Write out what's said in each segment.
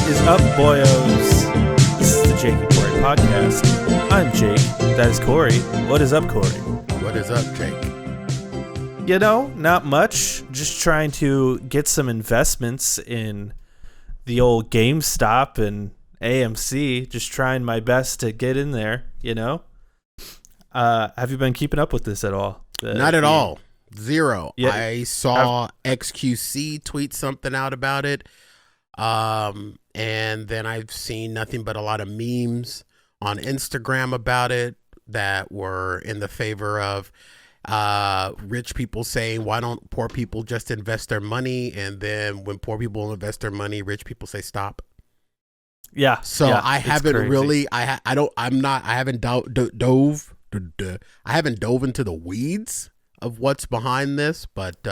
is up, boyos? This is the Jake and Cory podcast. I'm Jake. That is Cory. What is up, Cory? What is up, Jake? You know, not much. Just trying to get some investments in the old GameStop and AMC. Just trying my best to get in there, you know? Have you been keeping up with this at all? Not at all. Zero. Yeah. I saw XQC tweet something out about it. And then I've seen nothing but a lot of memes on Instagram about it that were in the favor of rich people saying, why don't poor people just invest their money? And then when poor people invest their money, rich people say stop. Yeah. So yeah, I haven't crazy. really, I haven't dove into the weeds of what's behind this, but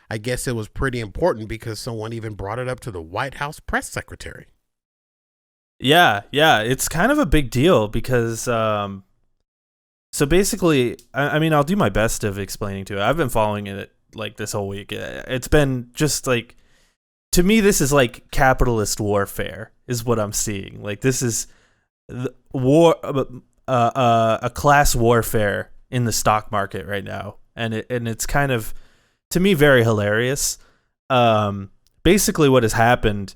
I guess it was pretty important because someone even brought it up to the White House press secretary. Yeah, it's kind of a big deal because, so basically, I mean, I'll do my best of explaining to it. I've been following it like this whole week. It's been just like, to me, this is like capitalist warfare is what I'm seeing. Like this is war, a class warfare in the stock market right now, and it's kind of, to me, very hilarious. Basically, what has happened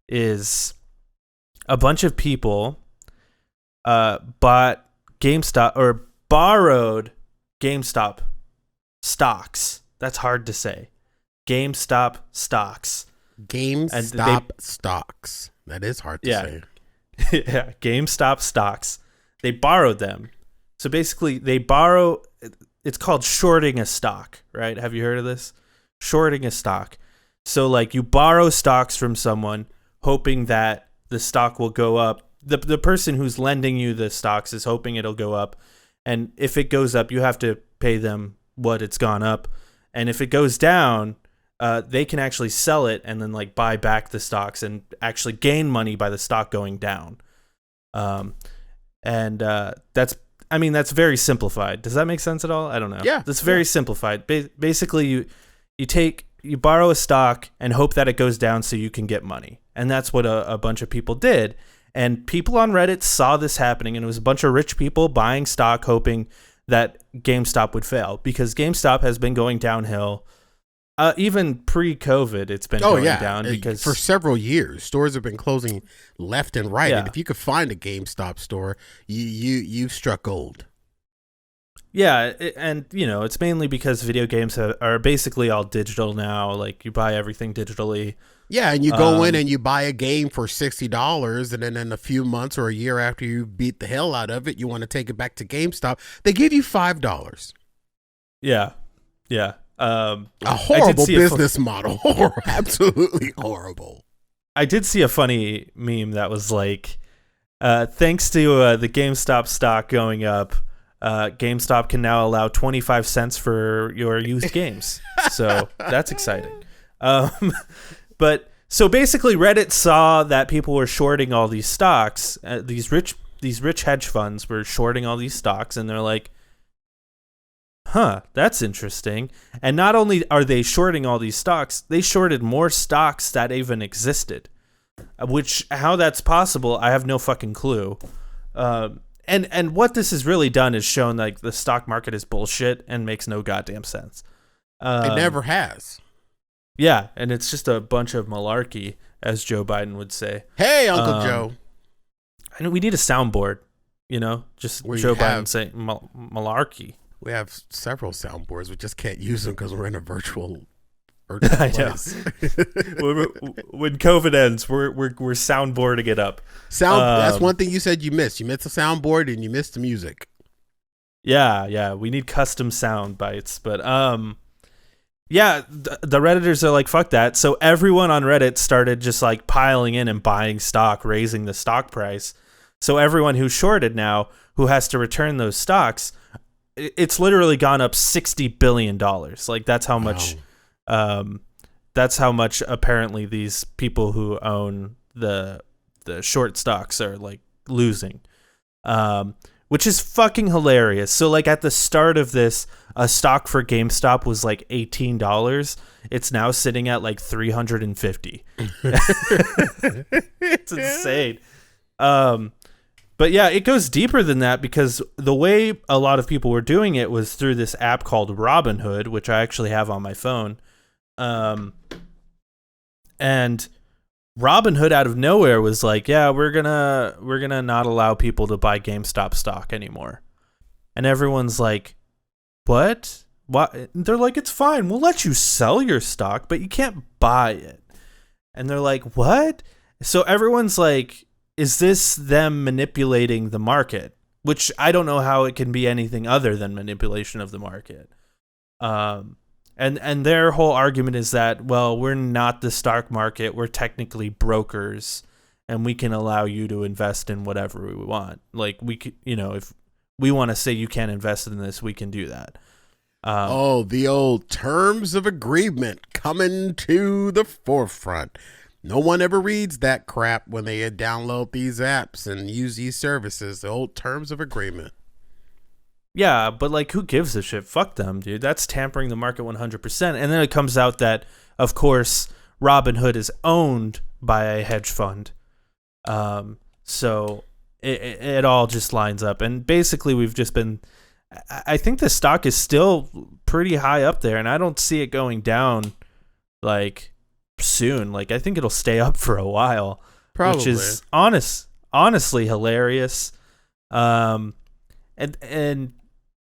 is a bunch of people bought GameStop or borrowed GameStop stocks. That's hard to say. GameStop stocks. GameStop stocks. That is hard to say. Yeah, GameStop stocks. They borrowed them. So basically, they borrow. It's called shorting a stock, right? Have you heard of this? Shorting a stock. So like you borrow stocks from someone hoping that the stock will go up. The person who's lending you the stocks is hoping it'll go up. And if it goes up, you have to pay them what it's gone up. And if it goes down, they can actually sell it and then like buy back the stocks and actually gain money by the stock going down. That's very simplified. Does that make sense at all? I don't know. Yeah. That's very simplified. Basically, you borrow a stock and hope that it goes down so you can get money. And that's what a bunch of people did. And people on Reddit saw this happening, and it was a bunch of rich people buying stock hoping that GameStop would fail because GameStop has been going downhill. Even pre-COVID, it's been going down because for several years, stores have been closing left and right. Yeah. And if you could find a GameStop store, you've struck gold. Yeah, and you know, it's mainly because video games are basically all digital now. Like you buy everything digitally. Yeah, and you go in and you buy a game for $60, and then in a few months or a year after you beat the hell out of it, you want to take it back to GameStop. They give you $5. Yeah. A horrible business model. Absolutely horrible. I did see a funny meme that was like, thanks to the GameStop stock going up, GameStop can now allow 25 cents for your used games. So that's exciting. But so basically Reddit saw that people were shorting all these stocks. These rich hedge funds were shorting all these stocks, and they're like, huh, that's interesting. And not only are they shorting all these stocks, they shorted more stocks that even existed. How that's possible, I have no fucking clue. And what this has really done is shown like the stock market is bullshit and makes no goddamn sense. It never has. Yeah, and it's just a bunch of malarkey, as Joe Biden would say. Hey, Uncle Joe. I know we need a soundboard, you know, just Joe Biden saying malarkey. We have several soundboards. We just can't use them because we're in a virtual I place. know. When COVID ends, we're soundboarding it up. That's one thing you said you missed. You missed the soundboard and you missed the music. Yeah. We need custom sound bites, but yeah, the Redditors are like, fuck that. So everyone on Reddit started just like piling in and buying stock, raising the stock price. So everyone who shorted now, who has to return those stocks, it's literally gone up $60 billion. Like that's how much, that's how much apparently these people who own the short stocks are like losing. which is fucking hilarious. So like at the start of this, a stock for GameStop was like $18. It's now sitting at like $350. It's insane. But yeah, it goes deeper than that because the way a lot of people were doing it was through this app called Robinhood, which I actually have on my phone. And Robinhood out of nowhere was like, yeah, we're gonna not allow people to buy GameStop stock anymore. And everyone's like, what? What? They're like, it's fine. We'll let you sell your stock, but you can't buy it. And they're like, what? So everyone's like, is this them manipulating the market? Which I don't know how it can be anything other than manipulation of the market. And their whole argument is that, well, we're not the stock market. We're technically brokers, and we can allow you to invest in whatever we want. Like, we could, if we want to say you can't invest in this, we can do that. The old terms of agreement coming to the forefront. No one ever reads that crap when they download these apps and use these services. The old terms of agreement. Yeah, but like, who gives a shit? Fuck them, dude. That's tampering the market 100%. And then it comes out that, of course, Robinhood is owned by a hedge fund. So it all just lines up. And basically, we've just been... I think the stock is still pretty high up there, and I don't see it going down, like, soon. Like, I think it'll stay up for a while. Probably. Which is honestly hilarious. And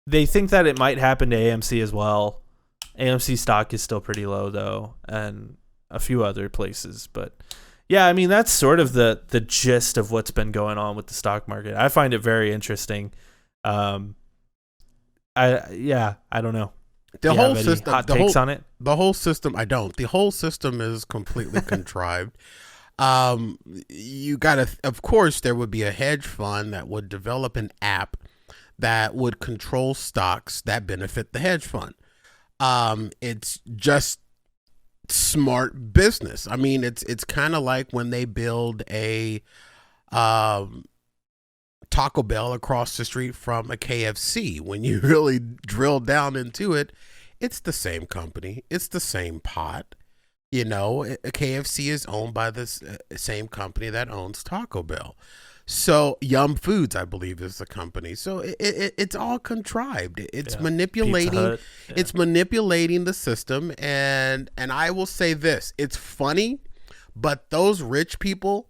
they think that it might happen to AMC as well. AMC stock is still pretty low, though, and a few other places. But yeah, I mean, that's sort of the gist of what's been going on with the stock market. I find it very interesting. I don't know. The whole system, hot takes on it? The whole system, I don't. The whole system is completely contrived. You gotta, of course, there would be a hedge fund that would develop an app that would control stocks that benefit the hedge fund. It's just smart business. I mean, it's kind of like when they build a Taco Bell across the street from a KFC. When you really drill down into it, it's the same company. It's the same pot. A KFC is owned by this same company that owns Taco Bell. So Yum Foods, I believe, is the company. So it's all contrived. It's manipulating. Yeah. It's manipulating the system. And I will say this: it's funny, but those rich people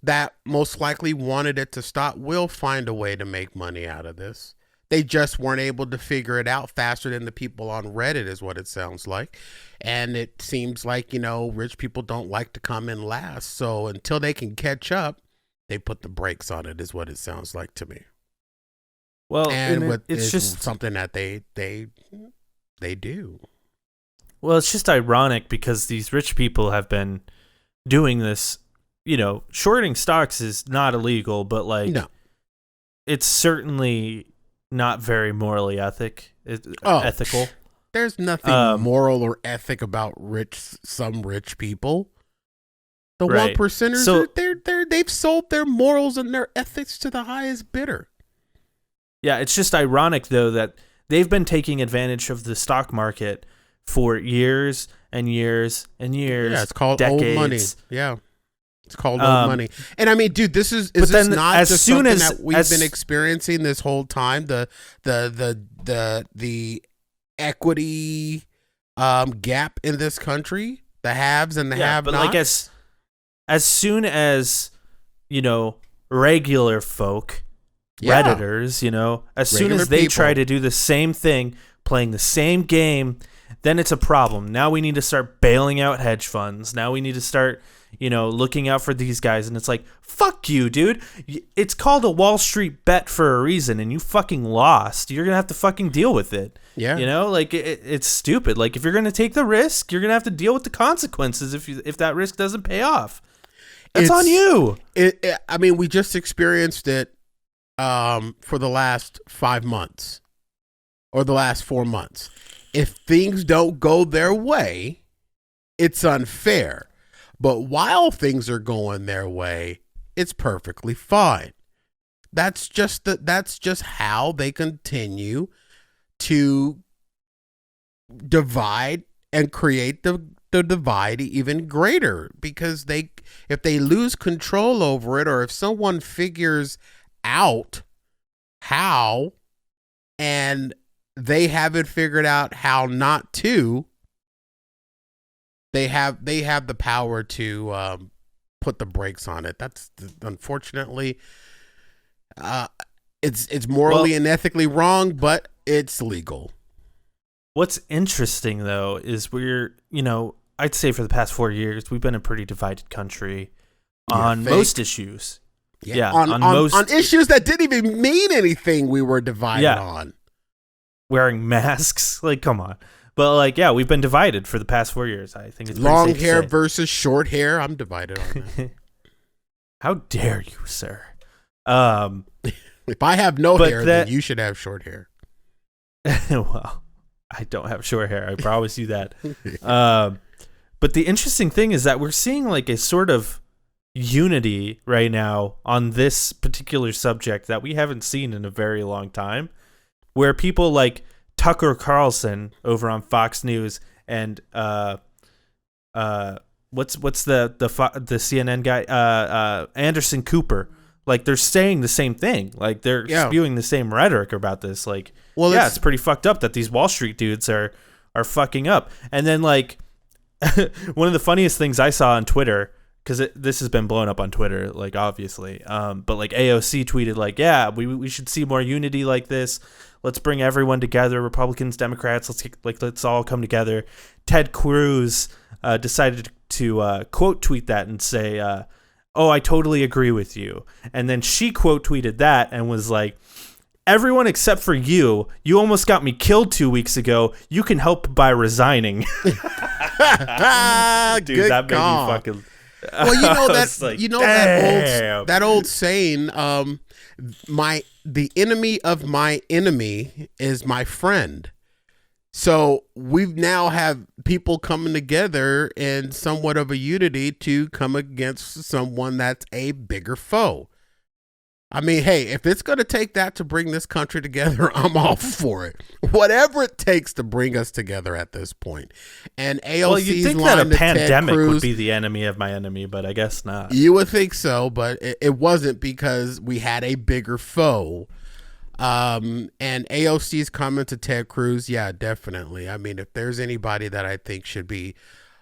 that most likely wanted it to stop will find a way to make money out of this. They just weren't able to figure it out faster than the people on Reddit, is what it sounds like. And it seems like, rich people don't like to come in last. So until they can catch up, they put the brakes on it, is what it sounds like to me. Well, and it's just something that they do. Well, it's just ironic because these rich people have been doing this. Shorting stocks is not illegal, but like, it's certainly not very morally ethical. There's nothing moral or ethic about some rich people. The right. 1%ers, so, they've sold their morals and their ethics to the highest bidder. Yeah, it's just ironic, though, that they've been taking advantage of the stock market for years and years and years. Yeah, it's called decades. Old money. Yeah, it's called old money. And I mean, dude, this is this not as just soon something as, that we've been experiencing this whole time? The equity gap in this country, the haves and the have-nots. But like as soon as, regular folk, Redditors, as soon as they try to do the same thing, playing the same game, then it's a problem. Now we need to start bailing out hedge funds. Now we need to start, looking out for these guys. And it's like, fuck you, dude. It's called a Wall Street bet for a reason, and you fucking lost. You're going to have to fucking deal with it. Yeah. It's stupid. Like, if you're going to take the risk, you're going to have to deal with the consequences if that risk doesn't pay off. That's on you. I mean, we just experienced it for the last 5 months or the last 4 months. If things don't go their way, it's unfair. But while things are going their way, it's perfectly fine. That's just how they continue to divide and create the divide even greater, because if they lose control over it, or if someone figures out how and they haven't figured out how not to, they have the power to put the brakes on it. That's unfortunately, it's morally and ethically wrong, but it's legal. What's interesting though is I'd say for the past 4 years we've been a pretty divided country on most issues. Yeah, on issues that didn't even mean anything. We were divided on wearing masks. Like, come on. But like, yeah, we've been divided for the past 4 years. I think it's long hair versus short hair. I'm divided on that. How dare you, sir? If I have no hair, then you should have short hair. Well, I don't have short hair. I promise you that. But the interesting thing is that we're seeing like a sort of unity right now on this particular subject that we haven't seen in a very long time, where people like Tucker Carlson over on Fox News and what's the CNN guy, Anderson Cooper, like they're saying the same thing, like they're spewing the same rhetoric about this. Like, well, it's pretty fucked up that these Wall Street dudes are fucking up. And then like one of the funniest things I saw on Twitter, because this has been blown up on Twitter, like obviously, but like AOC tweeted like, yeah, we should see more unity like this. Let's bring everyone together, Republicans, Democrats. Let's all come together. Ted Cruz decided to quote tweet that and say, "Oh, I totally agree with you." And then she quote tweeted that and was like, "Everyone except for you. You almost got me killed 2 weeks ago. You can help by resigning." Dude, good that made God. me fucking. Well, that old saying, the enemy of my enemy is my friend. So we've now have people coming together in somewhat of a unity to come against someone that's a bigger foe. I mean, hey, if it's going to take that to bring this country together, I'm all for it. Whatever it takes to bring us together at this point. And AOC's well, you'd think line that a pandemic Cruz, would be the enemy of my enemy, but I guess not. You would think so, but it wasn't, because we had a bigger foe. And AOC's comment to Ted Cruz, yeah, definitely. I mean, if there's anybody that I think should be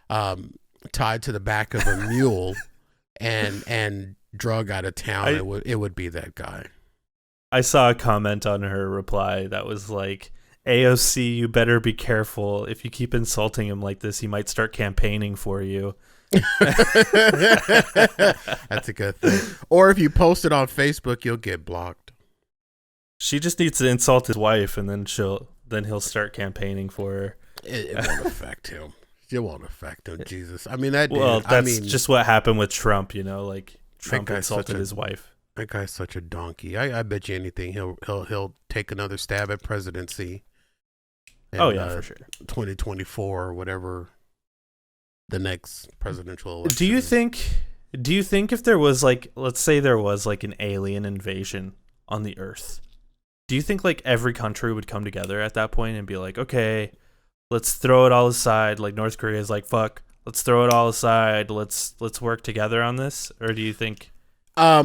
tied to the back of a mule and drug out of town, it would be that guy. I saw a comment on her reply that was like, AOC, you better be careful. If you keep insulting him like this, he might start campaigning for you. That's a good thing. Or if you post it on Facebook, you'll get blocked. She just needs to insult his wife, and then he'll start campaigning for her. It won't affect him. It won't affect him. Jesus. I mean, that dude. Well, that's just what happened with Trump, like Trump insulted his wife. That guy's such a donkey. I bet you anything he'll take another stab at presidency. In, for sure. 2024 or whatever the next presidential election. Do you think if there was like, let's say there was like an alien invasion on the Earth, do you think like every country would come together at that point and be like, okay, let's throw it all aside? Like North Korea is like, fuck, let's throw it all aside. Let's work together on this. Or do you think? 4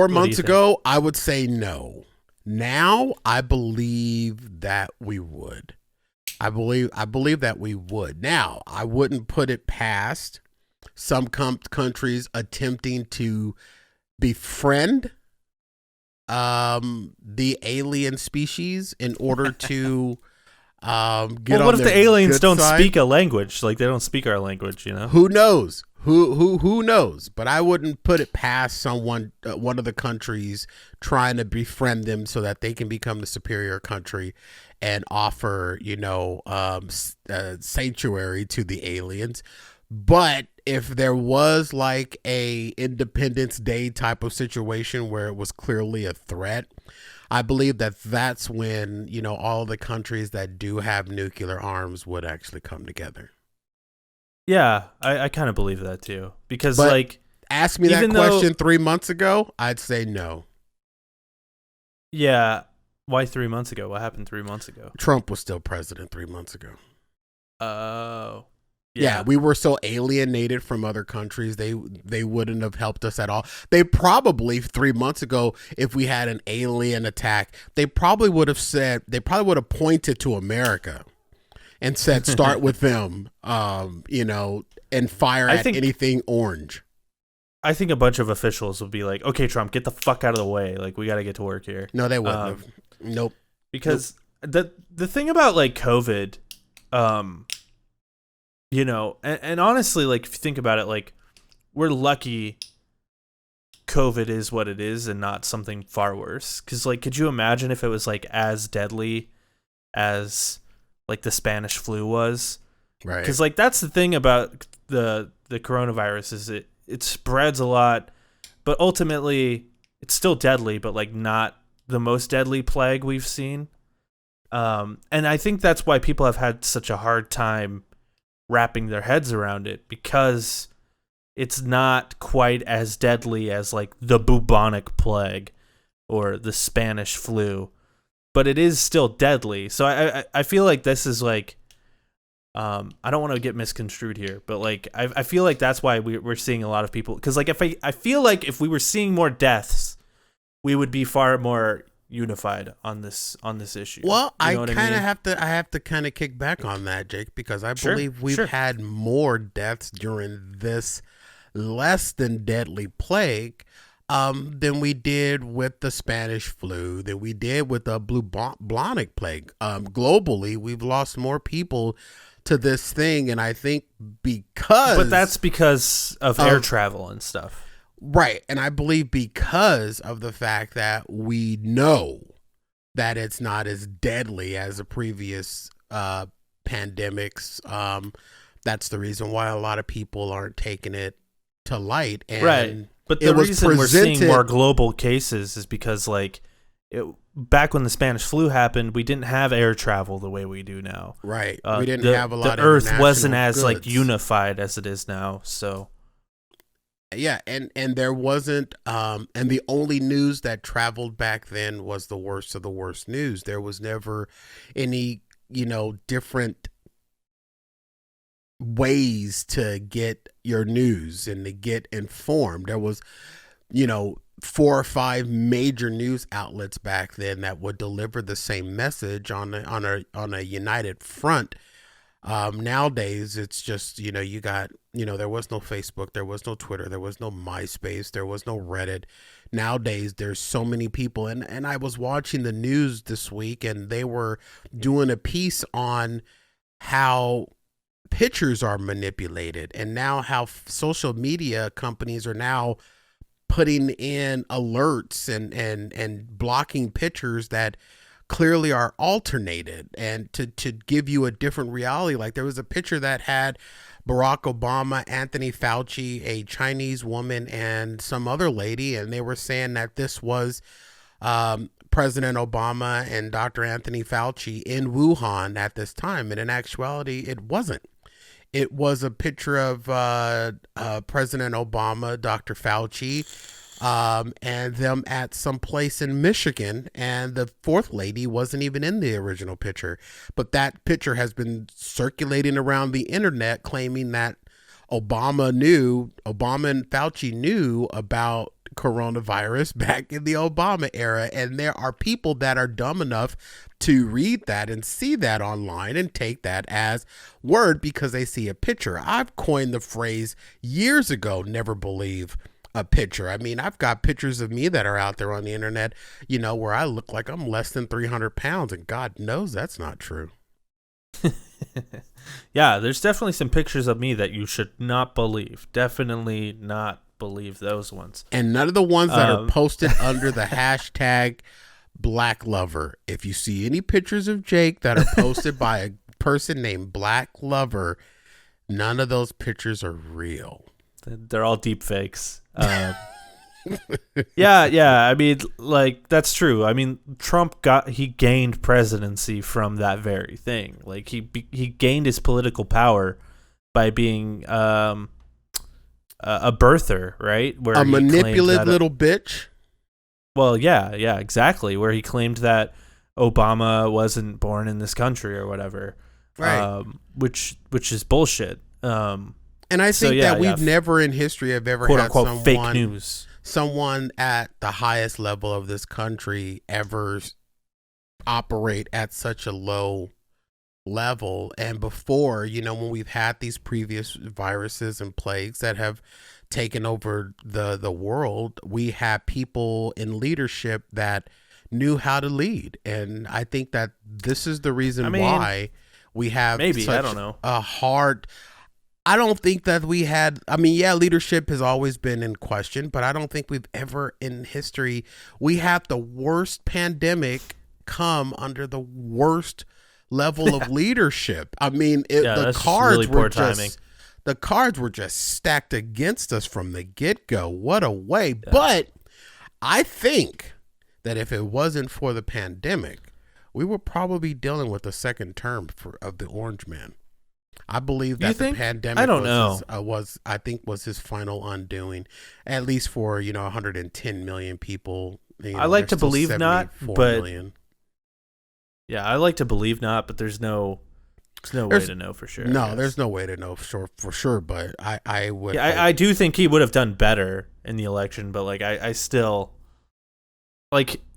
months ago, I would say no. Now, I believe that we would. I believe that we would. Now, I wouldn't put it past some countries attempting to befriend the alien species in order to get on what if the aliens don't side? Speak a language? Like they don't speak our language, Who knows? Who knows? But I wouldn't put it past someone, one of the countries, trying to befriend them so that they can become the superior country and offer, sanctuary to the aliens. But if there was like a Independence Day type of situation where it was clearly a threat, I believe that's when, all the countries that do have nuclear arms would actually come together. Yeah, I kind of believe that too. Because ask me that question 3 months ago, I'd say no. Yeah. Why 3 months ago? What happened 3 months ago? Trump was still president 3 months ago. Oh. Yeah, Yeah. we were so alienated from other countries. They wouldn't have helped us at all. They probably 3 months ago, if we had an alien attack, they probably would have pointed to America and said, start with them, and fire I at think anything orange. I think a bunch of officials would be like, "Okay, Trump, get the fuck out of the way. Like, we got to get to work here." No, they wouldn't have. Nope. Because the thing about like COVID, um, and honestly, like if you think about it, like we're lucky COVID is what it is and not something far worse. Because like, could you imagine if it was like as deadly as like the Spanish flu was? Right. Because like that's the thing about the coronavirus is it spreads a lot, but ultimately it's still deadly, but like not the most deadly plague we've seen. And I think that's why people have had such a hard time wrapping their heads around it, because it's not quite as deadly as like the bubonic plague or the Spanish flu, but it is still deadly. So I feel like this is like, I don't want to get misconstrued here, but like I feel like that's why we're seeing a lot of people, because like I feel like if we were seeing more deaths, we would be far more unified on this issue. Well, you know I kind of have to kind of kick back on that, Jake, because I believe we've had more deaths during this less than deadly plague than we did with the Spanish flu, than we did with the bubonic plague. Globally, we've lost more people to this thing, and I think but that's because of air travel and stuff. Right. And I believe because of the fact that we know that it's not as deadly as the previous pandemics. That's the reason why a lot of people aren't taking it to light. And right. But the reason we're seeing more global cases is because like back when the Spanish flu happened, we didn't have air travel the way we do now. Right. We didn't have a lot of the Earth wasn't as goods. like unified as it is now. So yeah, and there wasn't and the only news that traveled back then was the worst of the worst news. There was never any, different ways to get your news and to get informed. There was, 4 or 5 major news outlets back then that would deliver the same message on a united front. Nowadays it's just, you got, there was no Facebook, there was no Twitter, there was no MySpace, there was no Reddit. Nowadays there's so many people, and I was watching the news this week, and they were doing a piece on how pictures are manipulated, and now how social media companies are now putting in alerts and blocking pictures that clearly are alternated, and to give you a different reality. Like there was a picture that had Barack Obama, Anthony Fauci, a Chinese woman, and some other lady, and they were saying that this was President Obama and Dr. Anthony Fauci in Wuhan at this time, and in actuality it wasn't. It was a picture of President Obama, Dr. Fauci, and them at some place in Michigan, and the fourth lady wasn't even in the original picture. But that picture has been circulating around the internet, claiming that Obama and Fauci knew about coronavirus back in the Obama era. And there are people that are dumb enough to read that and see that online and take that as word because they see a picture. I've coined the phrase years ago, never believe a picture. I mean, I've got pictures of me that are out there on the internet, where I look like I'm less than 300 pounds, and God knows that's not true. Yeah, there's definitely some pictures of me that you should not believe. Definitely not believe those ones. And none of the ones that are posted under the hashtag Black Lover. If you see any pictures of Jake that are posted by a person named Black Lover, none of those pictures are real. They're all deep fakes. Yeah. I mean, like that's true. I mean, Trump gained presidency from that very thing. Like he gained his political power by being a birther, right? Where a manipulative little bitch. Well, yeah, exactly. Where he claimed that Obama wasn't born in this country or whatever, Right. which is bullshit. And I So think yeah, that we've never in history have ever quote had unquote fake news. someone at the highest level of this country ever operate at such a low level. And before, when we've had these previous viruses and plagues that have taken over the world, we had people in leadership that knew how to lead. And I think that this is the reason why we have maybe such I don't know a hard. I don't think that we had. I mean, yeah, leadership has always been in question, but I don't think we've ever in history we had the worst pandemic come under the worst level of leadership. I mean, the cards really were just the cards were just stacked against us from the get-go. What a way. Yeah. But I think that if it wasn't for the pandemic, we would probably be dealing with the second term of the Orange Man. I believe that the pandemic I don't know. was his final undoing, at least for 110 million people. I like to believe not, but yeah, I like to believe not, but there's no way to know for sure. No, there's no way to know for sure. But I would. Yeah, I do think he would have done better in the election, but like I still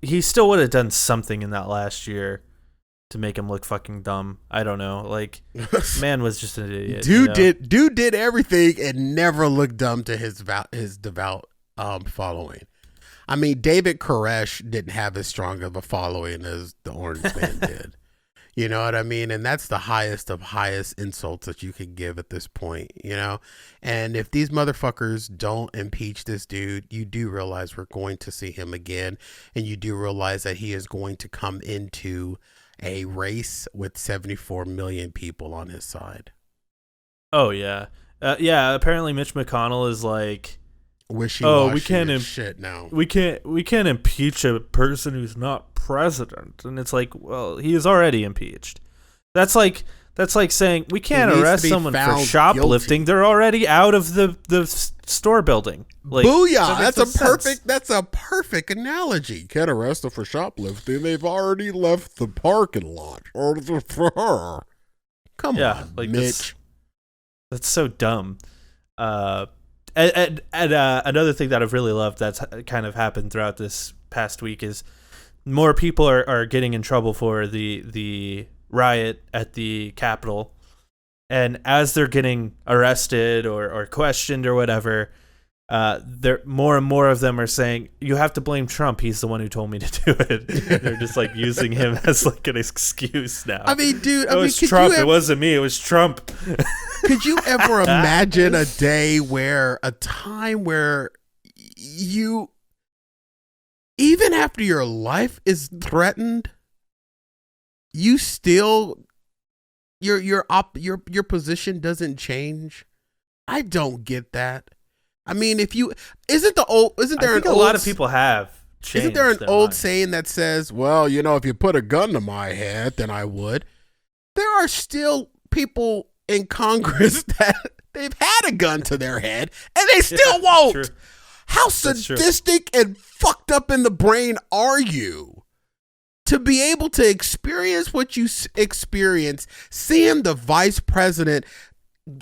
he still would have done something in that last year to make him look fucking dumb. I don't know. Like, man was just an idiot. Dude did everything and never looked dumb to his devout following. I mean, David Koresh didn't have as strong of a following as the Orange Man did. You know what I mean? And that's the highest of highest insults that you could give at this point, And if these motherfuckers don't impeach this dude, you do realize we're going to see him again. And you do realize that he is going to come into a race with 74 million people on his side. Oh, yeah. Yeah, apparently Mitch McConnell is like, we can't shit now. We can't impeach a person who's not president. And it's like, well, he is already impeached. That's like saying we can't arrest someone for shoplifting. Guilty. They're already out of the store building. Like, booyah! That's a perfect analogy. Can't arrest them for shoplifting. They've already left the parking lot. Come on, like Mitch. That's so dumb. And another thing that I've really loved that's kind of happened throughout this past week is more people are getting in trouble for the riot at the Capitol. And as they're getting arrested or questioned or whatever, more and more of them are saying, you have to blame Trump. He's the one who told me to do it. They're just like using him as like an excuse now. I mean, dude, it was Trump. It wasn't me. It was Trump. Could you ever imagine a time where you, even after your life is threatened, you still your position doesn't change? I don't get that. I mean, isn't a lot of people have changed. Isn't there an old saying that says, well, if you put a gun to my head, then I would? There are still people in Congress that they've had a gun to their head and they still won't. True. How sadistic and fucked up in the brain are you to be able to experience what you experience, seeing the vice president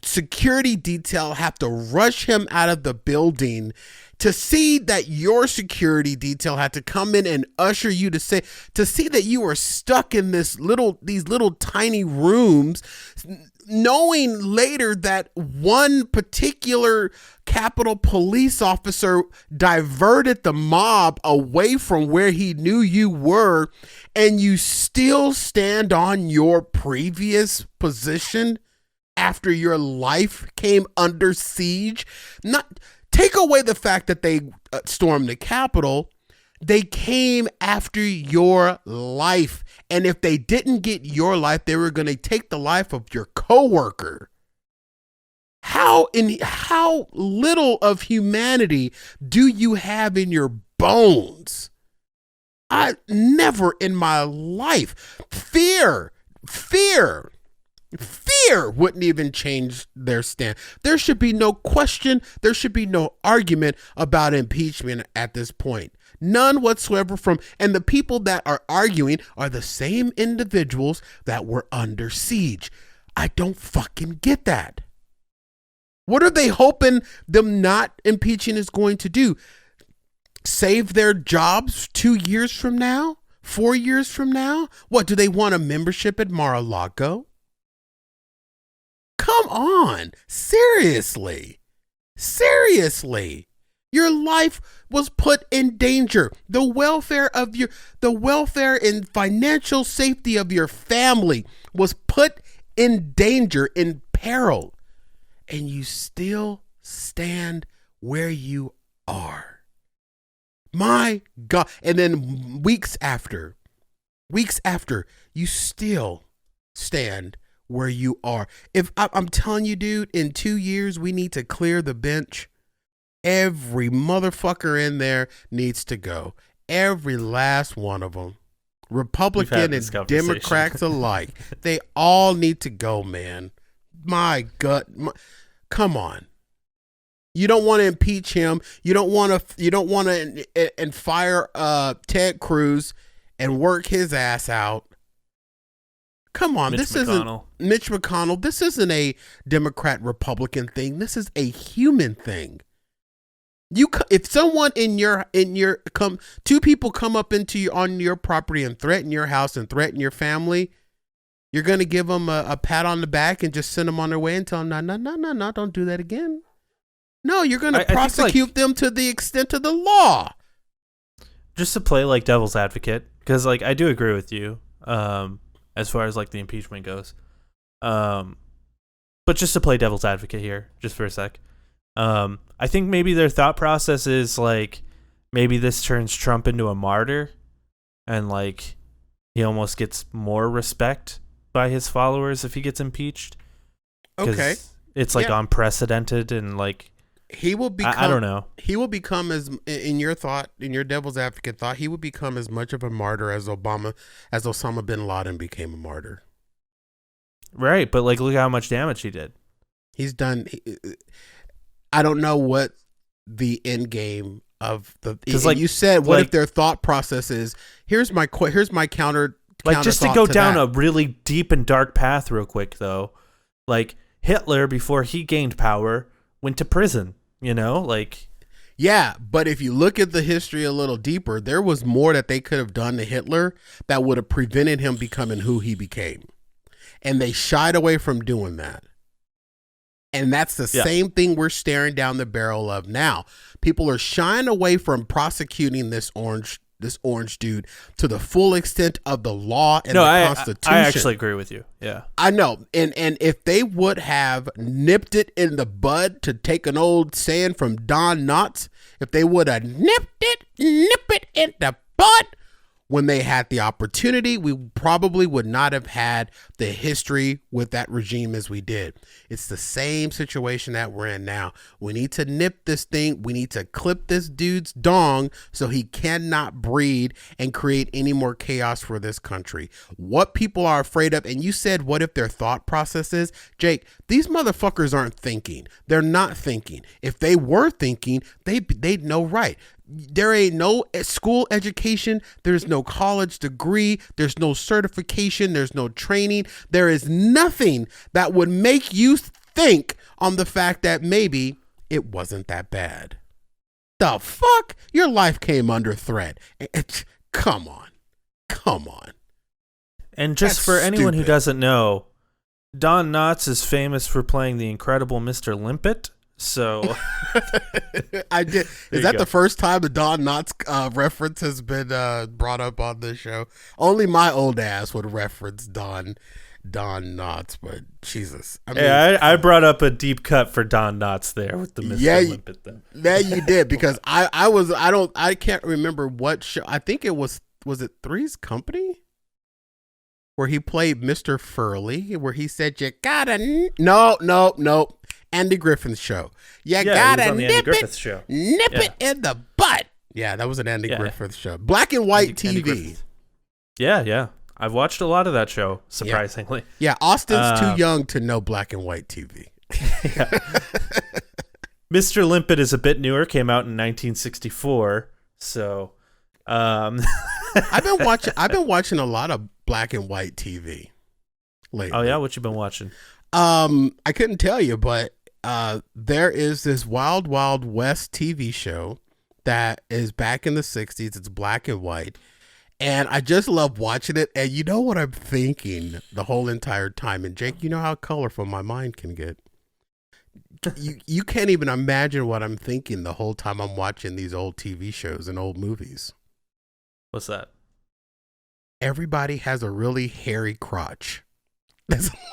security detail have to rush him out of the building, to see that your security detail had to come in and usher you to see that you were stuck in these little tiny rooms, knowing later that one particular Capitol police officer diverted the mob away from where he knew you were, and you still stand on your previous position after your life came under siege. Not take away the fact that they stormed the Capitol. They came after your life. And if they didn't get your life, they were going to take the life of your coworker. How little of humanity do you have in your bones? I never in my life. Fear wouldn't even change their stand. There should be no question. There should be no argument about impeachment at this point. None whatsoever from, and the people that are arguing are the same individuals that were under siege. I don't fucking get that. What are they hoping them not impeaching is going to do? Save their jobs 2 years from now? 4 years from now? What, do they want a membership at Mar-a-Lago? Come on. Seriously. Your life was put in danger. The welfare and financial safety of your family was put in danger, in peril. And you still stand where you are. My God. And then weeks after, you still stand where you are. If I'm telling you, dude, in 2 years, we need to clear the bench. Every motherfucker in there needs to go. Every last one of them. Republican and Democrats alike. They all need to go, man. My gut. Come on. You don't want to impeach him. You don't want to and fire Ted Cruz and work his ass out. Come on. Mitch McConnell. This isn't a Democrat Republican thing. This is a human thing. If someone two people come up on your property and threaten your house and threaten your family, you're going to give them a pat on the back and just send them on their way and tell them, no, don't do that again. No, you're going to prosecute them to the extent of the law. Just to play like devil's advocate, because like I do agree with you as far as like the impeachment goes. But just to play devil's advocate here, just for a sec. I think maybe their thought process is like maybe this turns Trump into a martyr and like he almost gets more respect by his followers if he gets impeached. Okay. It's like unprecedented and like he will become, I don't know. He will become, as in your devil's advocate thought, he would become as much of a martyr as Osama bin Laden became a martyr. Right, but like look how much damage he did. He's done. I don't know what the end game of the. Because like you said, what if their thought process is? Here's my counter. Like just to go down a really deep and dark path, real quick though. Like Hitler, before he gained power, went to prison. You know, like. Yeah, but if you look at the history a little deeper, there was more that they could have done to Hitler that would have prevented him becoming who he became, and they shied away from doing that. And that's the same thing we're staring down the barrel of now. People are shying away from prosecuting this orange dude to the full extent of the law and the Constitution. I actually agree with you. Yeah. I know. And if they would have nipped it in the bud, to take an old saying from Don Knotts, if they would have nip it in the bud when they had the opportunity, we probably would not have had the history with that regime as we did. It's the same situation that we're in now. We need to nip this thing. We need to clip this dude's dong so he cannot breed and create any more chaos for this country. What people are afraid of, and you said, what if their thought process is? Jake, these motherfuckers aren't thinking. They're not thinking. If they were thinking, they'd know right. There ain't no school education. There's no college degree. There's no certification. There's no training. There is nothing that would make you think on the fact that maybe it wasn't that bad. The fuck? Your life came under threat. Come on. And just for anyone who doesn't know, Don Knotts is famous for playing the incredible Mr. Limpet. So I did. Is that the first time the Don Knotts reference has been brought up on this show? Only my old ass would reference Don Knotts, but Jesus. I mean, I brought up a deep cut for Don Knotts there with the Mr. Limpet thing. Yeah, you did, because I can't remember what show. I think it was it Three's Company? Where he played Mr. Furley, where he said, you gotta, no. Andy Griffin's show. You gotta nip it in the butt. Yeah, that was an Andy Griffith show. Black and white TV. Yeah. I've watched a lot of that show, surprisingly. Yeah, Austin's too young to know black and white TV. Mr. Limpet is a bit newer, came out in 1964. So Um, I've been watching a lot of black and white TV lately. oh yeah, what you been watching? I couldn't tell you, but there is this Wild Wild West TV show that is back in the 60s. It's black and white. And I just love watching it. And you know what I'm thinking the whole entire time. And Jake, you know how colorful my mind can get. You can't even imagine what I'm thinking the whole time I'm watching these old TV shows and old movies. What's that? Everybody has a really hairy crotch.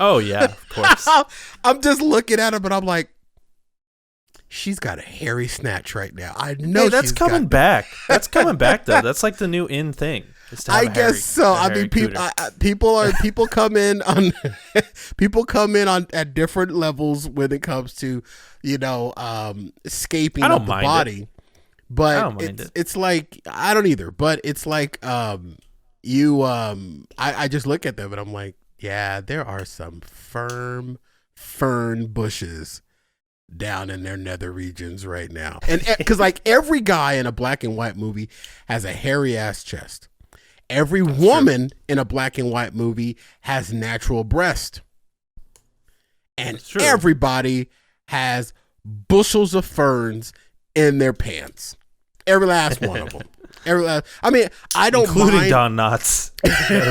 Oh yeah, of course. I'm just looking at him and I'm like, she's got a hairy snatch right now. I know that's coming back. That's coming back though. That's like the new in thing. I guess so. I mean, people come in on at different levels when it comes to, escaping of the body. But it's like, I don't either. But it's like I just look at them and I'm like, yeah, there are some firm fern bushes down in their nether regions right now. And because like every guy in a black and white movie has a hairy ass chest. Every woman in a black and white movie has natural breast. And everybody has bushels of ferns in their pants. Every last one of them. I mean, I don't including mind. Don Knotts,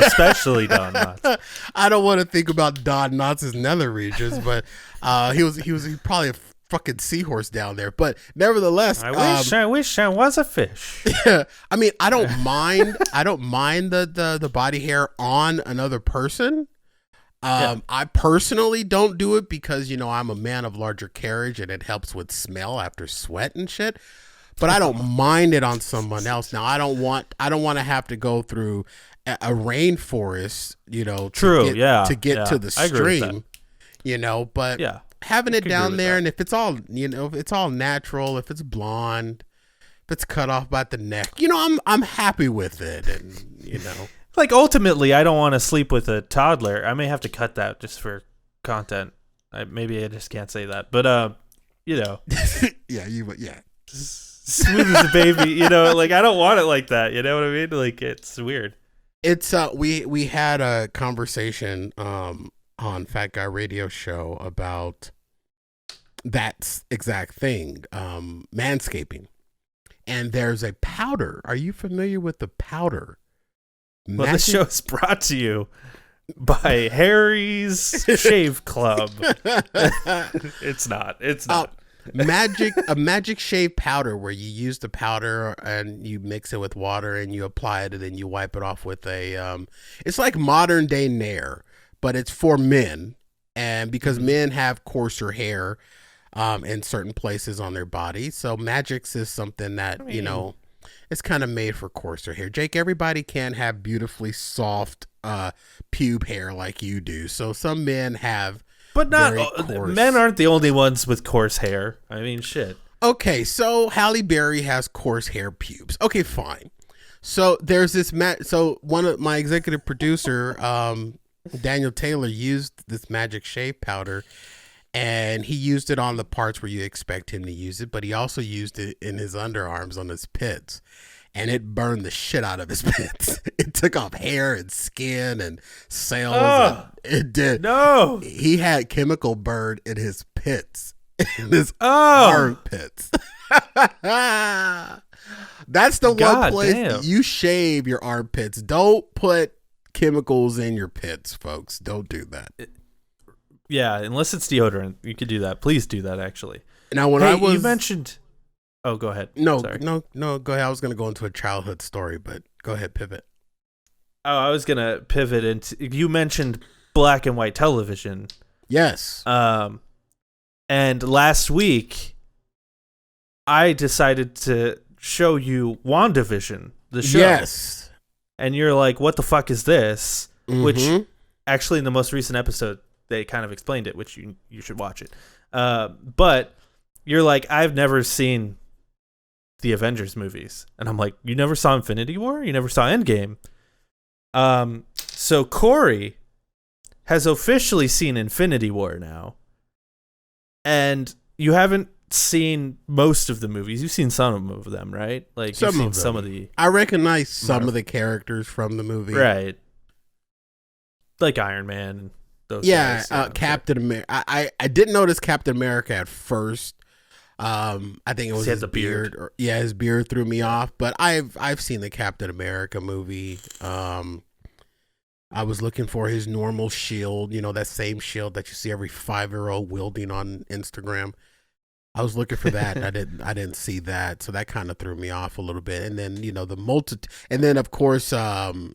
especially Don Knotts. I don't want to think about Don Knotts' nether regions, but he was probably a fucking seahorse down there. But nevertheless, I wish I was a fish. I mean, I don't mind. I don't mind the body hair on another person. I personally don't do it because I'm a man of larger carriage and it helps with smell after sweat and shit. But I don't mind it on someone else. Now I don't want to have to go through a rainforest, to get to the stream, but having it down there, and if it's all, if it's all natural, if it's blonde, if it's cut off by the neck, I'm happy with it, and like ultimately, I don't want to sleep with a toddler. I may have to cut that just for content. Maybe I just can't say that, but smooth as a baby, like I don't want it like that. You know what I mean? Like it's weird. It's we had a conversation on Fat Guy Radio Show about that exact thing, manscaping. And there's a powder. Are you familiar with the powder? Well, this show is brought to you by Harry's Shave Club. It's not. A magic shave powder where you use the powder and you mix it with water and you apply it and then you wipe it off with a it's like modern day Nair, but it's for men, and because men have coarser hair in certain places on their body, so Magic's is something that it's kind of made for coarser hair. Jake, everybody can't have beautifully soft pube hair like you do, so some men have. But men aren't the only ones with coarse hair. I mean, shit. Okay, so Halle Berry has coarse hair pubes. Okay, fine. So there's this so one of my executive producer, Daniel Taylor, used this magic shave powder, and he used it on the parts where you expect him to use it, but he also used it in his underarms on his pits. And it burned the shit out of his pits. It took off hair and skin and cells. Oh, it did. No. He had chemical burn in his pits. In his armpits. That's the one place that you shave your armpits. Don't put chemicals in your pits, folks. Don't do that. Yeah, unless it's deodorant. You could do that. Please do that, actually. Now, when you mentioned... Oh, go ahead. No, Sorry. no, go ahead. I was going to go into a childhood story, but go ahead, pivot. Oh, I was going to pivot into... You mentioned black and white television. Yes. And last week, I decided to show you WandaVision, the show. Yes. And you're like, what the fuck is this? Mm-hmm. Which, actually, in the most recent episode, they kind of explained it, which you should watch it. But you're like, I've never seen the Avengers movies. And I'm like, you never saw Infinity War? You never saw Endgame? So Cory has officially seen Infinity War now. And you haven't seen most of the movies. You've seen some of them, right? Like Some you've seen of them. some of the I recognize some of the characters from the movie. right, like Iron Man and those Yeah, guys. Captain America. I didn't notice Captain America at first. I think it was He his has a beard. his beard threw me off. But I've seen the Captain America movie. I was looking for his normal shield. You know, that same shield that you see every 5-year-old wielding on Instagram. I was looking for that. And I didn't see that, so that kind of threw me off a little bit. And then and then of course Wakanda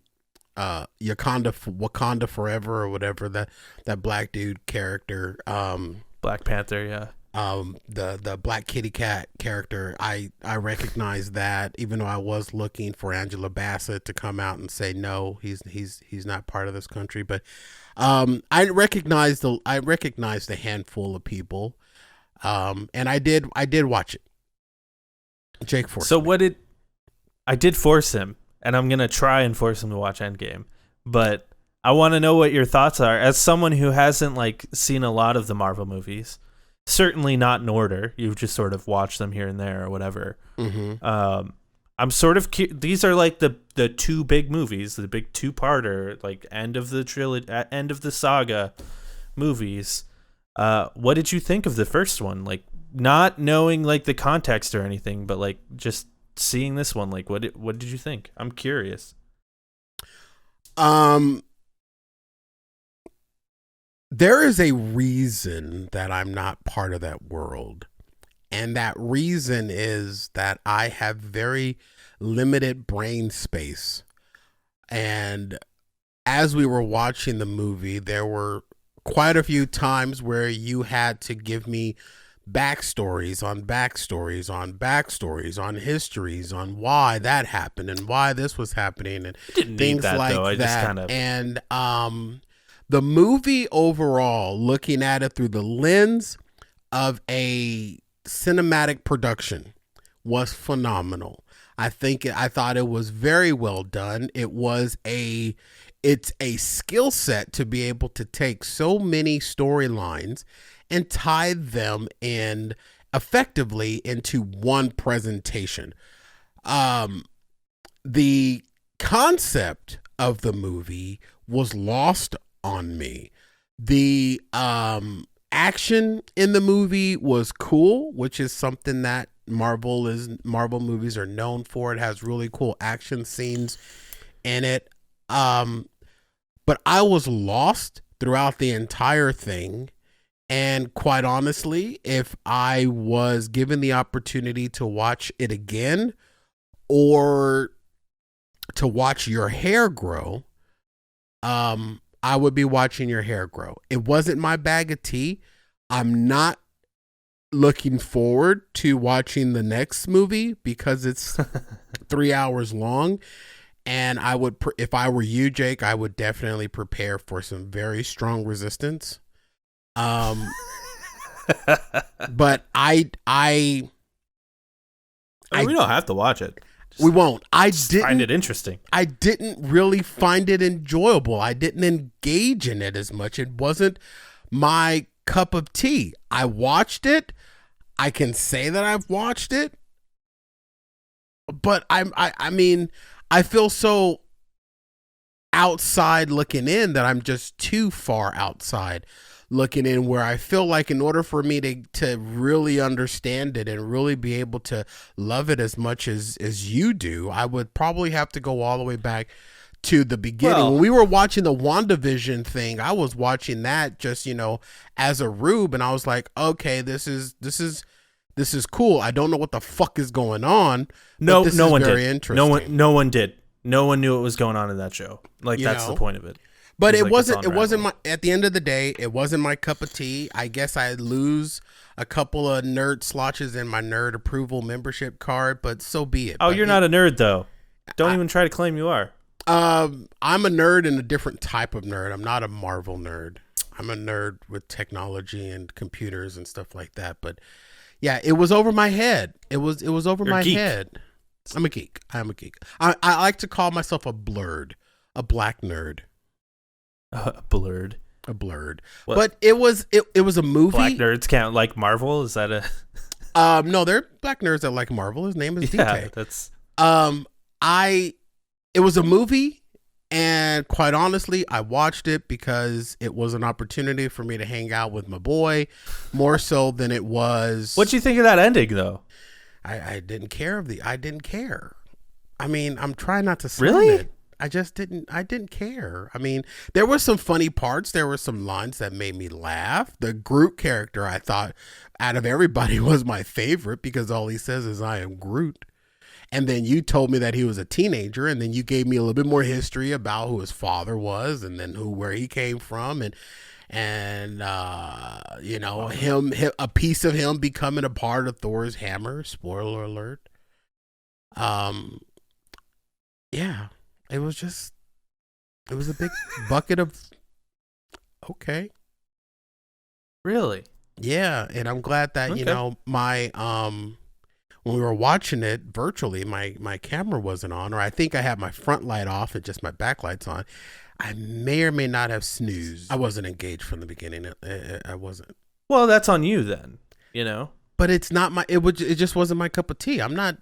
Forever or whatever that black dude character, Black Panther, yeah. the black kitty cat character. I recognize that, even though I was looking for Angela Bassett to come out and say no, he's not part of this country. But I recognize the handful of people, and I did watch it. Jake forced me. I did force him, and I'm gonna try and force him to watch Endgame, but I want to know what your thoughts are as someone who hasn't like seen a lot of the Marvel movies. Certainly not in order. You've just sort of watched them here and there or whatever. Mm-hmm. I'm sort of these are like the two big movies, the big two-parter, like end of the trilogy, end of the saga movies. What did you think of the first one? Like, not knowing like the context or anything, but like just seeing this one, like what did you think? I'm curious. There is a reason that I'm not part of that world. And that reason is that I have very limited brain space. And as we were watching the movie, there were quite a few times where you had to give me backstories on backstories on backstories on histories on why that happened and why this was happening and Didn't things need that, like though. I that. just kind of And the movie overall, looking at it through the lens of a cinematic production, was phenomenal. I thought it was very well done. It's a skill set to be able to take so many storylines and tie them in effectively into one presentation. The concept of the movie was lost on me. The action in the movie was cool, which is something that Marvel movies are known for. It has really cool action scenes in it. But I was lost throughout the entire thing. And quite honestly, if I was given the opportunity to watch it again or to watch your hair grow, I would be watching your hair grow. It wasn't my bag of tea. I'm not looking forward to watching the next movie because it's 3 hours long. And I would, if I were you, Jake, I would definitely prepare for some very strong resistance. But we don't have to watch it. We won't. I didn't find it interesting. I didn't really find it enjoyable. I didn't engage in it as much. It wasn't my cup of tea. I watched it. I can say that I've watched it, but I mean, I feel so outside looking in that I'm just too far outside looking in, where I feel like in order for me to really understand it and really be able to love it as much as you do, I would probably have to go all the way back to the beginning. When we were watching the WandaVision thing, I was watching that just, as a rube, and I was like, okay, this is cool. I don't know what the fuck is going on. No one very did. Interesting. No one did. No one knew what was going on in that show. Like, that's the point of it. But it wasn't my, at the end of the day, it wasn't my cup of tea. I guess I lose a couple of nerd slotches in my nerd approval membership card, but so be it. Oh, you're not a nerd, though. Don't even try to claim you are. I'm a nerd and a different type of nerd. I'm not a Marvel nerd. I'm a nerd with technology and computers and stuff like that. But yeah, it was over my head. It was over my head. I'm a geek. I'm a geek. I like to call myself a blurred, a black nerd. A blurred. What? But it was a movie. Black nerds count like Marvel? Is that a? No, they're black nerds that like Marvel. His name is Yeah, DK. that's It was a movie, and quite honestly, I watched it because it was an opportunity for me to hang out with my boy, more so than it was. What'd you think of that ending, though? I didn't care I didn't care. I mean, I'm trying not to slam Really? it. I didn't care. I mean, there were some funny parts. There were some lines that made me laugh. The Groot character, I thought, out of everybody was my favorite because all he says is, "I am Groot." And then you told me that he was a teenager, and then you gave me a little bit more history about who his father was, and then where he came from, and him, a piece of him becoming a part of Thor's hammer. Spoiler alert. Yeah, it was a big bucket of okay. Really? Yeah, and I'm glad that Okay. my when we were watching it virtually, my camera wasn't on, or I think I had my front light off and just my back lights on. I may or may not have snoozed. I wasn't engaged from the beginning. I wasn't. Well, that's on you then. You know. But it's not my. It just wasn't my cup of tea. I'm not.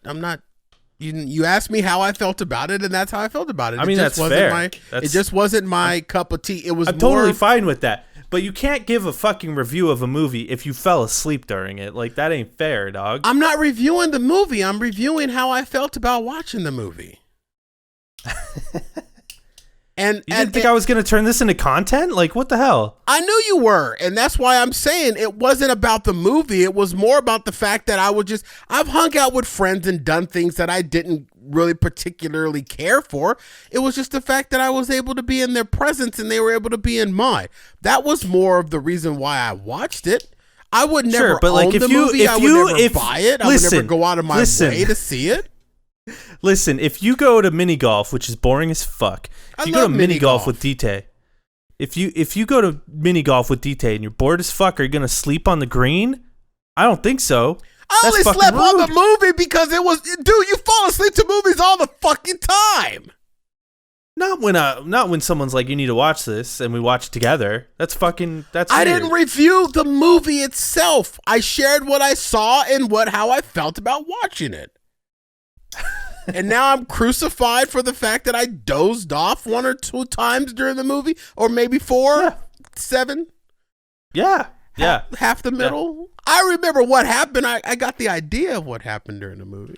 You asked me how I felt about it, and that's how I felt about it. I mean, it just that's wasn't fair. It just wasn't my cup of tea. It was. I'm totally fine with that. But you can't give a fucking review of a movie if you fell asleep during it. Like, that ain't fair, dog. I'm not reviewing the movie. I'm reviewing how I felt about watching the movie. And you didn't think I was going to turn this into content? Like, what the hell? I knew you were, and that's why I'm saying it wasn't about the movie. It was more about the fact that I've hung out with friends and done things that I didn't really particularly care for. It was just the fact that I was able to be in their presence and they were able to be in mine. That was more of the reason why I watched it. I would never own the movie. I would never buy it. I would never go out of my way to see it. Listen, if you go to mini golf, which is boring as fuck, if you go to mini golf with DT, if you go to mini golf with DT and you're bored as fuck, are you gonna sleep on the green? I don't think so. I only slept on the movie because it was, dude. You fall asleep to movies all the fucking time. Not when someone's like, you need to watch this, and we watch it together. That's weird. I didn't review the movie itself. I shared what I saw and how I felt about watching it. And now I'm crucified for the fact that I dozed off 1 or 2 times during the movie, or maybe 4, 7. Yeah. Half the middle. Yeah. I remember what happened. I got the idea of what happened during the movie.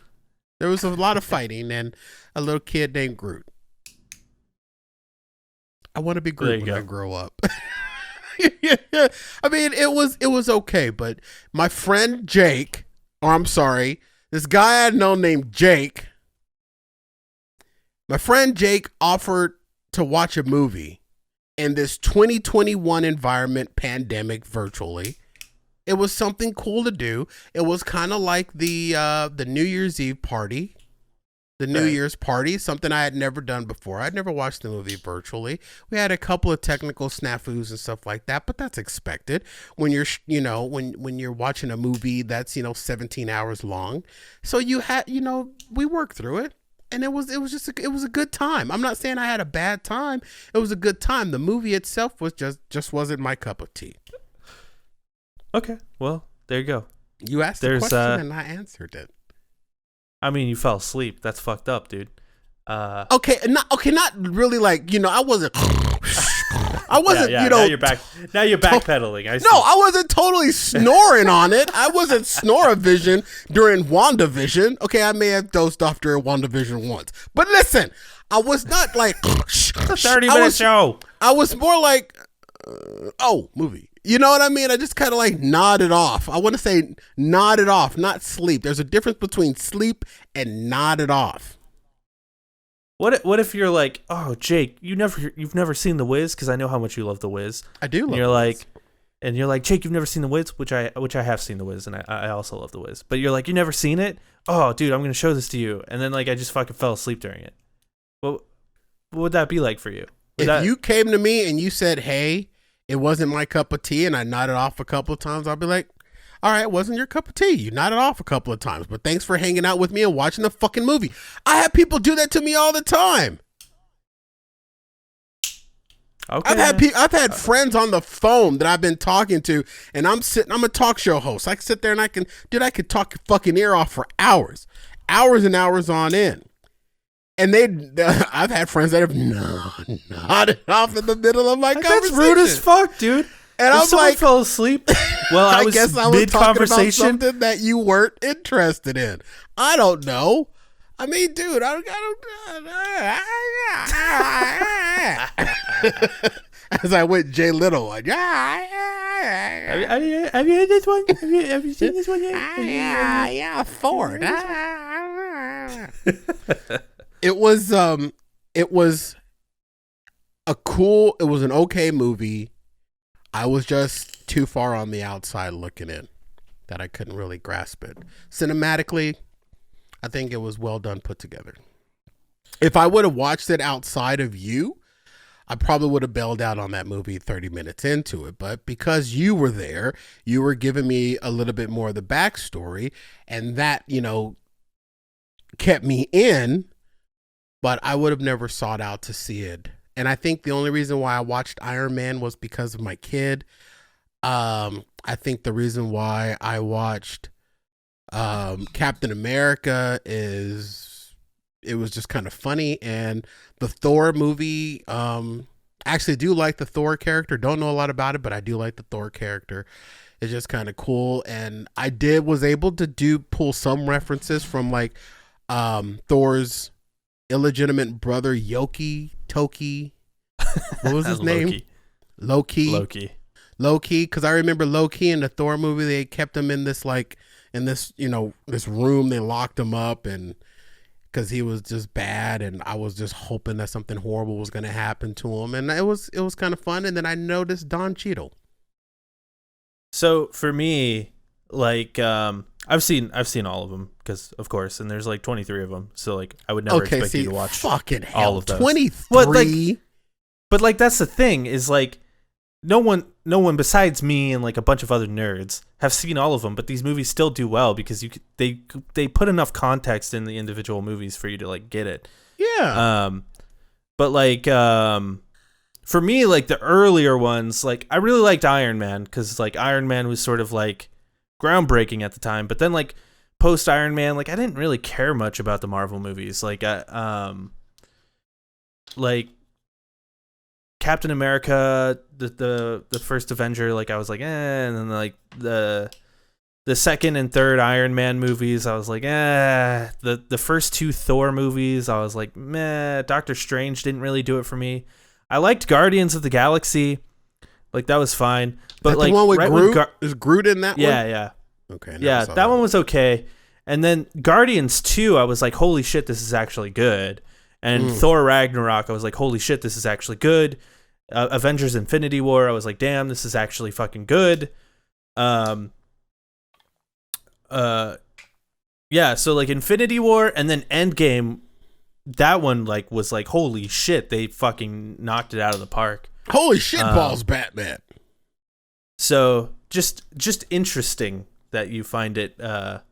There was a lot of fighting and a little kid named Groot. I want to be Groot when I grow up. I mean, it was okay, but my friend Jake, this guy I had known named Jake, my friend Jake offered to watch a movie in this 2021 environment, pandemic, virtually. It was something cool to do. It was kind of like the New Year's Eve party, New Year's party, something I had never done before. I'd never watched the movie virtually. We had a couple of technical snafus and stuff like that, but that's expected when you're, when you're watching a movie that's, 17 hours long. So we worked through it. And it was a good time. I'm not saying I had a bad time. It was a good time. The movie itself was just wasn't my cup of tea. Okay, well, there you go. You asked the question and I answered it. I mean, you fell asleep. That's fucked up, dude. Not really. Like, I wasn't. I wasn't, Now you're backpedaling. I wasn't totally snoring on it. I wasn't snore-a-vision during WandaVision. Okay, I may have dozed off during WandaVision once. But listen, I was not like... It's a 30-minute show. I was more like, movie. You know what I mean? I just kind of like nodded off. I want to say nodded off, not sleep. There's a difference between sleep and nodded off. What if you're like, oh, Jake, you've never seen The Wiz, because I know how much you love The Wiz. I do. And you're like, Jake, you've never seen The Wiz, which I have seen The Wiz, and I also love The Wiz. But you're like, you never seen it? Oh, dude, I'm gonna show this to you. And then I just fucking fell asleep during it. What would that be like for you? If you came to me and you said, hey, it wasn't my cup of tea, and I nodded off a couple of times, I'd be like, all right, it wasn't your cup of tea. You nodded off a couple of times, but thanks for hanging out with me and watching the fucking movie. I have people do that to me all the time. Okay. I've had friends on the phone that I've been talking to, and I'm a talk show host. I can sit there and I could talk your fucking ear off for hours and hours on end. And I've had friends that have nodded off in the middle of my conversation. That's rude as fuck, dude. And if I'm someone like, fell asleep. Well, I guess I was mid talking about conversation. something that you weren't interested in. I don't know. I mean, dude, as I went Jay Little, have you heard this one? Have you seen this one yet? Yeah, Ford. It was an okay movie. I was just too far on the outside looking in that I couldn't really grasp it. Cinematically, I think it was well done, put together. If I would have watched it outside of you, I probably would have bailed out on that movie 30 minutes into it. But because you were there, you were giving me a little bit more of the backstory, and that, kept me in, but I would have never sought out to see it. And I think the only reason why I watched Iron Man was because of my kid. I think the reason why I watched Captain America is it was just kind of funny. And the Thor movie, I actually do like the Thor character. Don't know a lot about it, but I do like the Thor character. It's just kind of cool. And I was able to pull some references from like Thor's illegitimate brother Toki. What was his name? Loki. Because I remember Loki in the Thor movie. They kept him in this this room. They locked him up, and because he was just bad, and I was just hoping that something horrible was going to happen to him, and it was kind of fun. And then I noticed Don Cheadle. So for me, like I've seen all of them because of course, and there's like 23 of them. So like I would never expect you to watch fucking hell, all of those. 23. But that's the thing is like no one besides me and like a bunch of other nerds have seen all of them. But these movies still do well because they put enough context in the individual movies for you to like get it. Yeah. But like for me, like the earlier ones, like I really liked Iron Man because like Iron Man was sort of like groundbreaking at the time. But then like post Iron Man, like I didn't really care much about the Marvel movies. Like like Captain America, the first Avenger, like I was like, and then like the second and third Iron Man movies, I was like, The first two Thor movies, I was like, meh. Doctor Strange didn't really do it for me. I liked Guardians of the Galaxy, like that was fine. But that like the one with Groot? Is Groot in that one? Yeah. Okay. Yeah, that one was okay. And then Guardians 2, I was like, holy shit, this is actually good. And Thor Ragnarok, I was like, holy shit, this is actually good. Avengers Infinity War, I was like, damn, this is actually fucking good. Yeah, so like Infinity War and then Endgame, that one like was like, holy shit, they fucking knocked it out of the park. Holy shit balls, Batman. So just interesting that you find it. I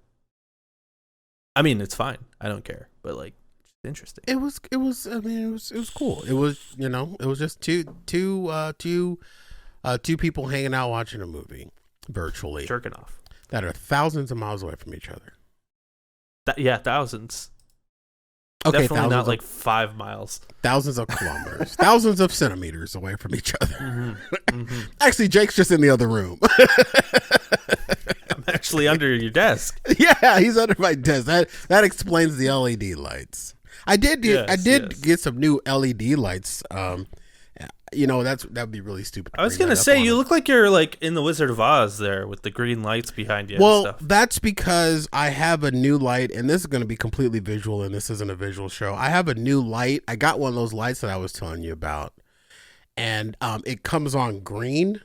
mean, it's fine. I don't care, but like, interesting. It was. I mean, it was cool. It was, it was just two people hanging out watching a movie virtually, jerking off, that are thousands of miles away from each other. Thousands. Okay, definitely not like 5 miles. Thousands of kilometers, thousands of centimeters away from each other. Actually, Jake's just in the other room. I'm actually under your desk. Yeah, he's under my desk. That explains the LED lights. I did get some new LED lights. That'd be really stupid. I was gonna say you look like you're like in the Wizard of Oz there with the green lights behind you. Well, and stuff. That's because I have a new light, and this is going to be completely visual, and this isn't a visual show. I have a new light. I got one of those lights that I was telling you about, and it comes on green.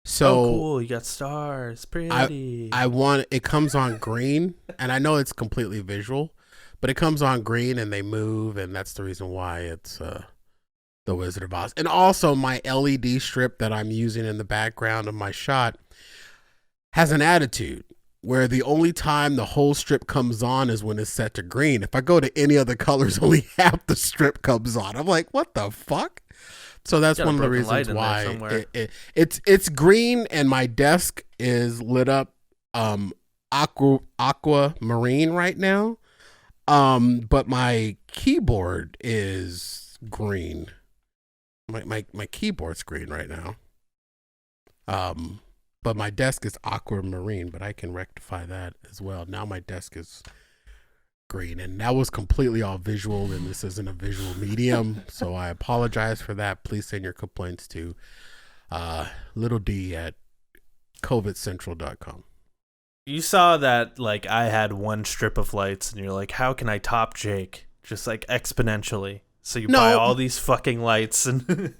So cool! You got stars. Pretty. It comes on green, and I know it's completely visual, but it comes on green, and they move, and that's the reason why it's the Wizard of Oz. And also, my LED strip that I'm using in the background of my shot has an attitude. where the only time the whole strip comes on is when it's set to green. If I go to any other colors, only half the strip comes on. I'm like, what the fuck? So that's one of the reasons why it's green, and my desk is lit up aquamarine right now. But my keyboard is green. My keyboard's green right now. But my desk is aquamarine, but I can rectify that as well. Now my desk is green, and that was completely all visual, and this isn't a visual medium, so I apologize for that. Please send your complaints to little d at covidcentral.com. You saw that, like, I had one strip of lights, and you're like, how can I top Jake? Just, like, exponentially. So you buy all these fucking lights. And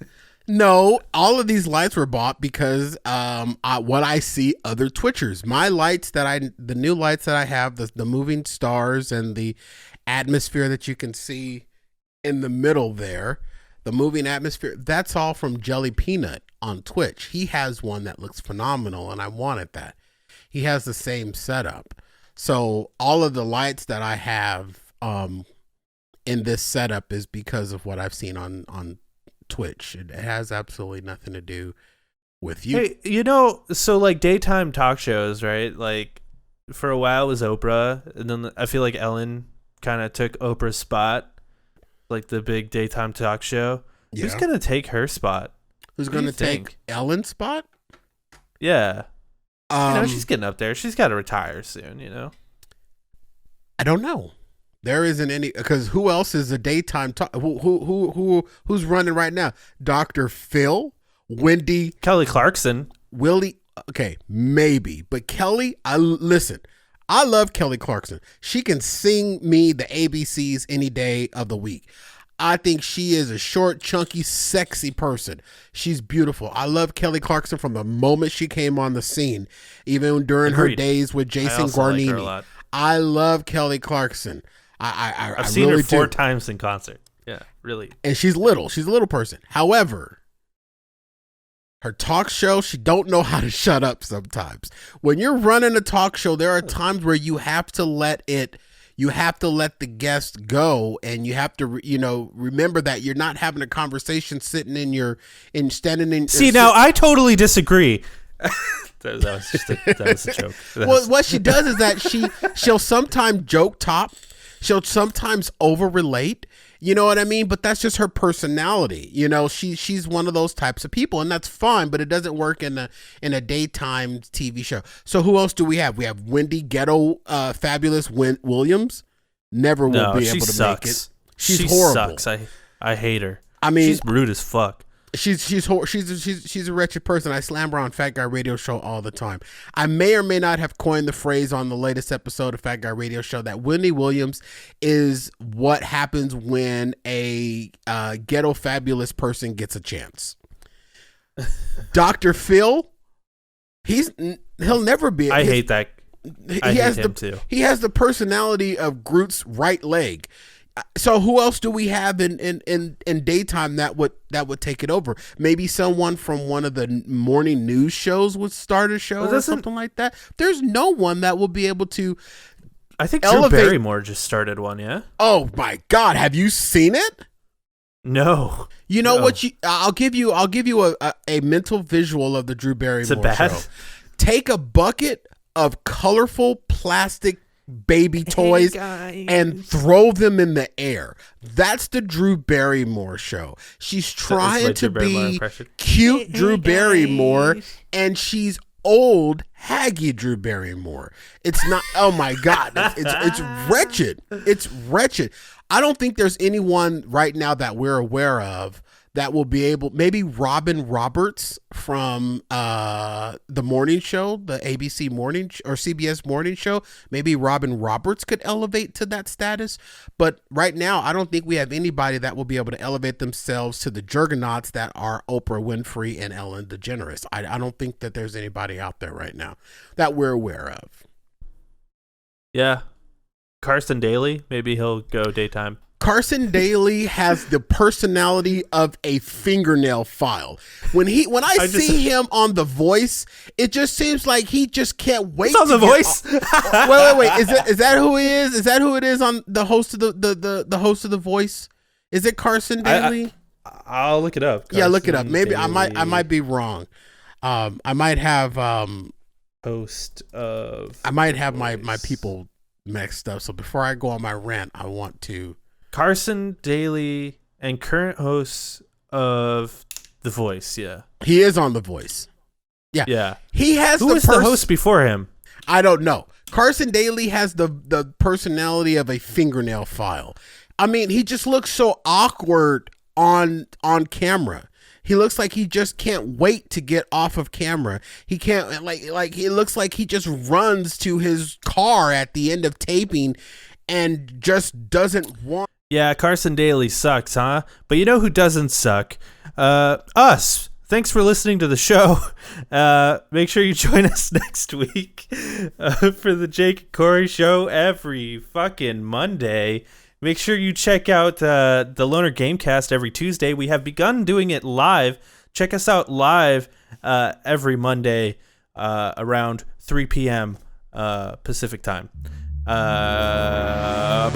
no, all of these lights were bought because what I see other Twitchers. My lights the new lights that I have, the moving stars and the atmosphere that you can see in the middle there, the moving atmosphere, that's all from Jelly Peanut on Twitch. He has one that looks phenomenal, and I wanted that. He has the same setup. So all of the lights that I have in this setup is because of what I've seen on Twitch. It has absolutely nothing to do with you. Hey, so like daytime talk shows, right? Like for a while it was Oprah, and then I feel like Ellen kind of took Oprah's spot, like the big daytime talk show. Yeah. Who's going to take her spot? Who's going to take Ellen's spot? Yeah. She's getting up there. She's got to retire soon, I don't know. There isn't any, because who else is a daytime talk? Who's running right now? Dr. Phil, Wendy, Kelly Clarkson, Willie. Okay, maybe, but Kelly. Listen. I love Kelly Clarkson. She can sing me the ABCs any day of the week. I think she is a short, chunky, sexy person. She's beautiful. I love Kelly Clarkson from the moment she came on the scene, even during her days with Jason Guarnini. Like I love Kelly Clarkson. I've seen really her 4 times in concert. Yeah, really. And she's little. She's a little person. However, her talk show, she don't know how to shut up sometimes. When you're running a talk show, there are times where you have to let the guest go, and you have to, remember that you're not having a conversation standing in. See, now I totally disagree. that was a joke. Well, what she does is that she'll sometimes joke top. She'll sometimes over-relate, you know what I mean? But that's just her personality. She's one of those types of people, and that's fine, but it doesn't work in a daytime TV show. So who else do we have? We have Wendy Ghetto Fabulous Williams. Never will be able to make it. She horrible. Sucks. I hate her. I mean, she's rude as fuck. She's a wretched person. I slam her on Fat Guy Radio Show all the time. I may or may not have coined the phrase on the latest episode of Fat Guy Radio Show that Wendy Williams is what happens when a ghetto fabulous person gets a chance. Dr. Phil, he'll never be. I hate that. I hate him too. He has the personality of Groot's right leg. So who else do we have in daytime that would take it over? Maybe someone from one of the morning news shows would start a show or something like that. There's no one that will be able to. I think Drew Barrymore just started one. Yeah. Oh my God! Have you seen it? No. You know what? I'll give you a mental visual of the Drew Barrymore show. Take a bucket of colorful plastic baby toys and throw them in the air. That's the Drew Barrymore show. She's trying to be cute Drew Barrymore, and she's old haggy Drew Barrymore. It's not. Oh my God! It's wretched. It's wretched. I don't think there's anyone right now that we're aware of that will be able. Maybe Robin Roberts from the morning show, the ABC morning or CBS morning show. Maybe Robin Roberts could elevate to that status. But right now, I don't think we have anybody that will be able to elevate themselves to the juggernauts that are Oprah Winfrey and Ellen DeGeneres. I don't think that there's anybody out there right now that we're aware of. Yeah. Carson Daly, maybe he'll go daytime. Carson Daly has the personality of a fingernail file. When I see him on The Voice, it just seems like he just can't wait. It's on The Voice. Wait. Is that who he is? Is that who it is on the host of the host of The Voice? Is it Carson Daly? I'll look it up. Yeah, look it up. Maybe Daly, I might be wrong. I might have host of. I might have my people mixed up. So before I go on my rant, I want to. Carson Daly and current host of The Voice. Yeah, he is on The Voice. Yeah. He has. Who was the host before him? I don't know. Carson Daly has the personality of a fingernail file. I mean, he just looks so awkward on camera. He looks like he just can't wait to get off of camera. He can't like he looks like he just runs to his car at the end of taping and just doesn't want. Yeah, Carson Daly sucks, huh? But you know who doesn't suck? Us. Thanks for listening to the show. Make sure you join us next week for the Jake and Cory show every fucking Monday. Make sure you check out the Loner Gamecast every Tuesday. We have begun doing it live. Check us out live every Monday around 3 p.m. Pacific time. Bye-bye.